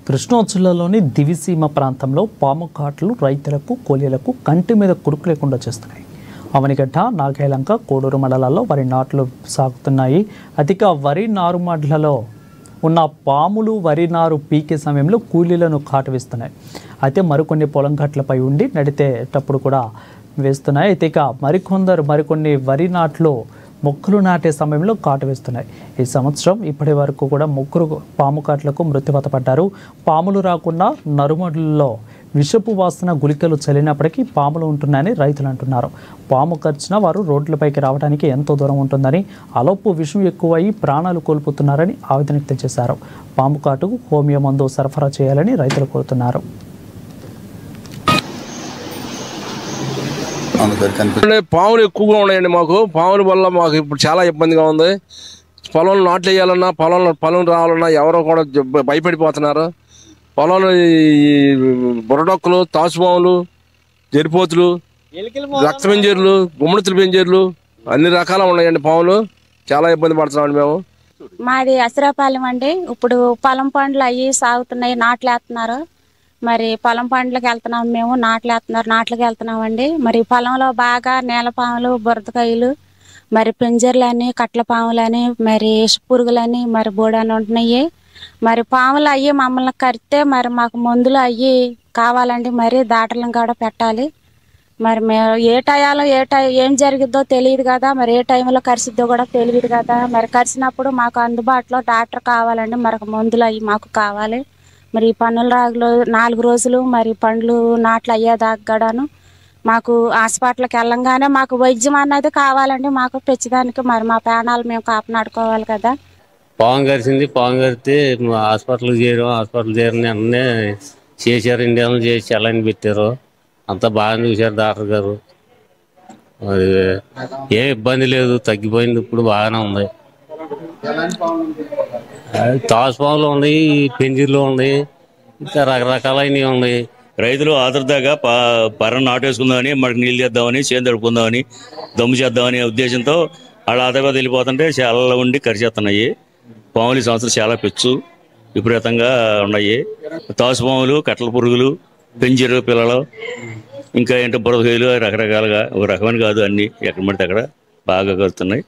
కృష్ణా జిల్లాలోని దివిసీమ ప్రాంతంలో పాము కాట్లు రైతులకు కూలీలకు కంటి మీద కురుకు లేకుండా చేస్తున్నాయి. అవనిగడ్డ, నాగేలంక, కోడూరు మండలాల్లో వరి నాట్లు సాగుతున్నాయి. అధిక వరి నారుమడ్లలో ఉన్న పాములు వరి నారు పీకే సమయంలో కూలీలను కాటువేస్తున్నాయి. అయితే మరికొన్ని పొలం గట్లపై ఉండి నడితేటప్పుడు కూడా వేస్తున్నాయి. అయితే ఇక మరికొన్ని వరి నాట్లు మొక్కలు నాటే సమయంలో కాటు వేస్తున్నాయి. ఈ సంవత్సరం ఇప్పటి వరకు కూడా ముగ్గురు పాము కాట్లకు మృత్యువాత పడ్డారు. పాములు రాకుండా నరుమడుల్లో విషపు వాసన గుళికలు చల్లినప్పటికీ పాములు ఉంటున్నాయని రైతులు అంటున్నారు. పాము కరిచిన వారు రోడ్లపైకి రావడానికి ఎంతో దూరం ఉంటుందని, అలోపు విషం ఎక్కువై ప్రాణాలు కోల్పోతున్నారని ఆవేదన వ్యక్తం చేశారు. పాము కాటుకు హోమియో మందు సరఫరా చేయాలని రైతులు కోరుతున్నారు. పాములు ఎక్కువగా ఉన్నాయండి. పాముల వల్ల మాకు ఇప్పుడు చాలా ఇబ్బందిగా ఉంది. పొలంలో నాట్లు వేయాలన్నా, పొలం రావాలన్నా ఎవరో కూడా భయపడిపోతున్నారు. పొలంలో బుర్రడొక్కలు, తాసుపాములు, జరిపోతులు, రక్త పెంజేర్లు, గుమ్మడితుల పెంజేర్లు అన్ని రకాల ఉన్నాయండి. పాములు చాలా ఇబ్బంది పడుతున్నామండి మేము. మాది అసిరాపాలెం అండి. ఇప్పుడు పొలం పండ్లు అవి సాగుతున్నాయి, నాట్లు వేస్తున్నారు. మరి పొలం పండ్లకి వెళ్తున్నాం, మేము నాట్లకి వెళ్తున్నామండి. మరి పొలంలో బాగా నేలపాములు, బురదకాయలు, మరి పింజర్లని, కట్ల పాములని, మరి పురుగులని, మరి బోడని ఉంటున్నాయి. మరి పాములు అయ్యి మమ్మల్ని కరిస్తే మరి మాకు మందులు అయ్యి కావాలండి. మరి దాటలను కూడా పెట్టాలి. మరి మేము ఏ టయాలో ఏం జరిగిద్దో తెలియదు కదా, మరి ఏ టైంలో కరిసిద్దో కూడా తెలియదు కదా. మరి కరిసినప్పుడు మాకు అందుబాటులో డాక్టర్ కావాలండి. మరి మందులు అయ్యి మాకు కావాలి. మరి పన్నుల రాగులు 4 రోజులు మరి పండ్లు నాట్లు అయ్యేదాకాను మాకు హాస్పిటల్కి వెళ్ళంగానే మాకు వైద్యం అన్నది కావాలండి. మాకు పెంచడానికి మరి మా ప్రాణాలు మేము కాపాడుకోవాలి కదా. పాము కరిచింది. పాము కరితే హాస్పిటల్కి చేరని అన్నీ చేశారు. ఇండియాలో చేసి చల్లని పెట్టారు. అంతా బాగా చూశారు డాక్టర్ గారు. మరి ఏ ఇబ్బంది లేదు, తగ్గిపోయింది. ఇప్పుడు బాగానే ఉంది. తాసుపాములు ఉన్నాయి, పెంజీర్లు ఉన్నాయి, ఇంకా రకరకాలైనవి ఉన్నాయి. రైతులు ఆదుర్దాగా పర్ర నాటేసుకుందామని, మనకి నీళ్ళు చేద్దామని, చేను తడుపుకుందామని, దమ్ము చేద్దామనే ఉద్దేశంతో వాళ్ళు ఆదాబాద్ వెళ్ళిపోతుంటే చాలా ఉండి కరిచేస్తున్నాయి. పాములు ఈ సంవత్సరం చాలా పెచ్చు విపరీతంగా ఉన్నాయి. తాసుపాములు, కట్టల పురుగులు, పెంజీరు పిల్లలు, ఇంకా ఏంటో బురదకాయలు రకరకాలుగా ఒక రకమైన కాదు, అన్ని ఎక్కడ పడితే అక్కడ బాగా కలుగుతున్నాయి.